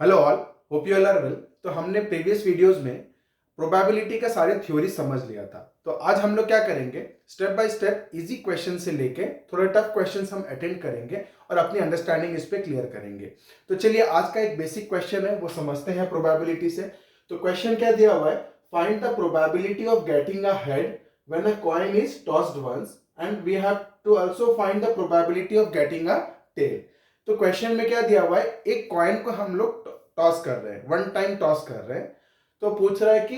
Hello all, hope you all are well. तो हमने previous videos में प्रोबेबिलिटी का सारे थ्योरी समझ लिया था। तो आज हम लोग क्या करेंगे, step by step easy question से लेके थोड़े टफ क्वेश्चंस हम अटेंड करेंगे और अपनी अंडरस्टैंडिंग इस पे क्लियर करेंगे। तो चलिए आज का एक बेसिक क्वेश्चन है वो समझते हैं प्रोबेबिलिटी से। तो क्वेश्चन क्या दिया हुआ है, find the probability of getting a head when a coin is tossed once and we have to also find the probability of getting a tail. तो क्वेश्चन में क्या दिया हुआ है, एक कॉइन को हम लोग टॉस कर रहे हैं, वन टाइम टॉस कर रहे हैं। तो पूछ रहा है कि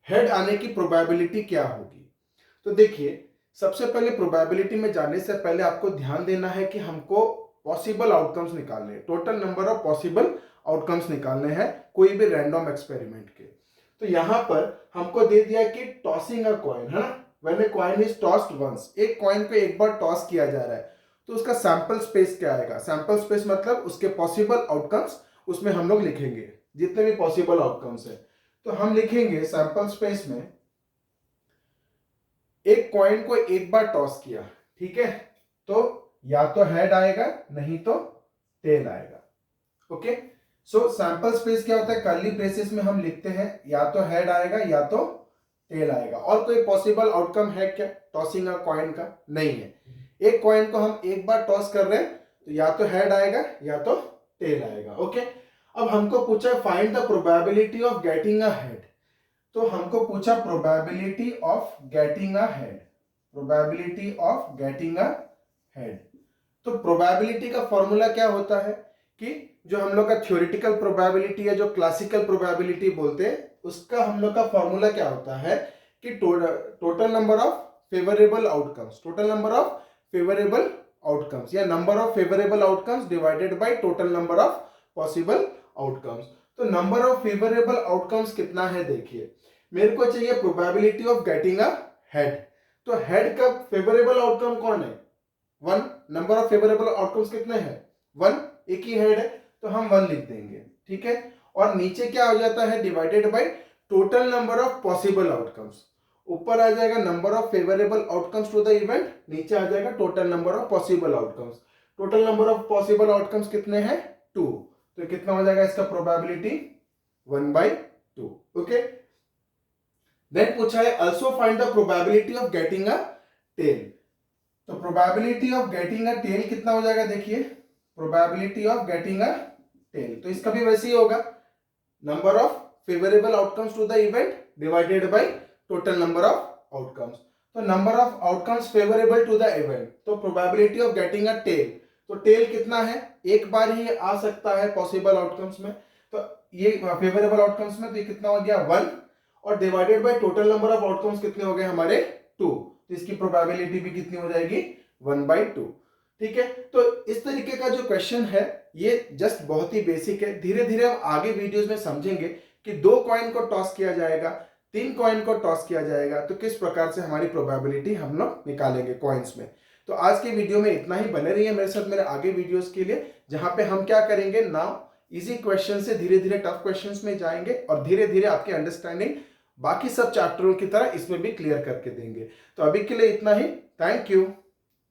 हेड आने की प्रोबेबिलिटी क्या होगी। तो देखिए, सबसे पहले प्रोबेबिलिटी में जाने से पहले आपको ध्यान देना है कि हमको पॉसिबल आउटकम्स निकालने हैं, total number of possible outcomes निकालने हैं कोई भी रैंडम एक्सपेरिमेंट के। तो यहां पर हमको दे दिया कि टॉसिंग अ कॉइन है ना, when a coin is tossed once, एक कॉइन को एक बार टॉस किया जा रहा है तो उसका सैंपल स्पेस क्या आएगा। सैंपल स्पेस मतलब उसके पॉसिबल आउटकम्स, उसमें हम लोग लिखेंगे जितने भी पॉसिबल आउटकम्स है। तो हम लिखेंगे सैंपल स्पेस में एक कॉइन को एक बार टॉस किया, ठीक है, तो या तो हेड आएगा नहीं तो टेल आएगा। ओके, सो सैंपल स्पेस क्या होता है, कर्ली ब्रेसेस में हम लिखते हैं या तो हेड आएगा या तो टेल आएगा। और कोई पॉसिबल आउटकम है क्या टॉसिंग अ कॉइन का? नहीं है। एक कॉइन को हम एक बार टॉस कर रहे हैं तो या तो हेड आएगा या तो टेल आएगा। ओके, अब हमको पूछा find the probability of getting a head. तो हमको पूछा probability of getting a head, probability of getting a head. तो प्रोबेबिलिटी का फॉर्मूला क्या होता है कि जो हम लोग का थ्योरेटिकल प्रोबेबिलिटी है, जो क्लासिकल प्रोबेबिलिटी बोलते हैं, उसका हम लोग का फॉर्मूला क्या होता है कि total number of favourable outcomes, total number of favourable outcomes या number of favourable outcomes divided by total number of possible outcomes. तो नंबर ऑफ फेवरेबल आउटकम्स कितना है, देखिए मेरे को चाहिए probability of getting a head. तो हेड का फेवरेबल आउटकम कौन है? One. Number of favourable outcomes कितने हैं? वन, एक ही हेड है तो हम वन लिख देंगे, ठीक है। और नीचे क्या हो जाता है, divided by total number of possible outcomes. ऊपर आ जाएगा number of favourable outcomes to the event, नीचे आ जाएगा total number of possible outcomes. Total number of possible outcomes कितने हैं? टू। तो कितना हो जाएगा इसका प्रोबेबिलिटी? 1/2। ओके, देन पूछा है also find the probability of getting a tail. तो probability of getting a tail कितना हो जाएगा, देखिए probability of getting a tail, तो इसका भी वैसे ही होगा number of favourable outcomes to the event divided by total number of outcomes. तो number of outcomes favourable to the event, तो probability of getting a tail, तो टेल कितना है, एक बार ही आ सकता है पॉसिबल आउटकम्स में, तो ये फेवरेबल आउटकम्स में, तो ये कितना हो गया 1, और divided by total number of outcomes कितने हो गए हमारे 2, तो इसकी प्रोबेबिलिटी भी कितनी हो जाएगी 1/2। ठीक है, तो इस तरीके का जो क्वेश्चन है ये जस्ट बहुत ही बेसिक है। धीरे धीरे हम आगे वीडियोस में समझेंगे कि 2 कॉइन को टॉस किया जाएगा, 3 कॉइन को टॉस किया जाएगा, तो किस प्रकार से हमारी प्रोबेबिलिटी हम लोग निकालेंगे कॉइन्स में। तो आज के वीडियो में इतना ही, बने रहिए मेरे साथ मेरे आगे वीडियोस के लिए, जहां पे हम क्या करेंगे नाउ इजी क्वेश्चन से धीरे धीरे टफ क्वेश्चंस में जाएंगे और धीरे धीरे आपकी अंडरस्टैंडिंग बाकी सब चैप्टरों की तरह इसमें भी क्लियर करके देंगे। तो अभी के लिए इतना ही, थैंक यू।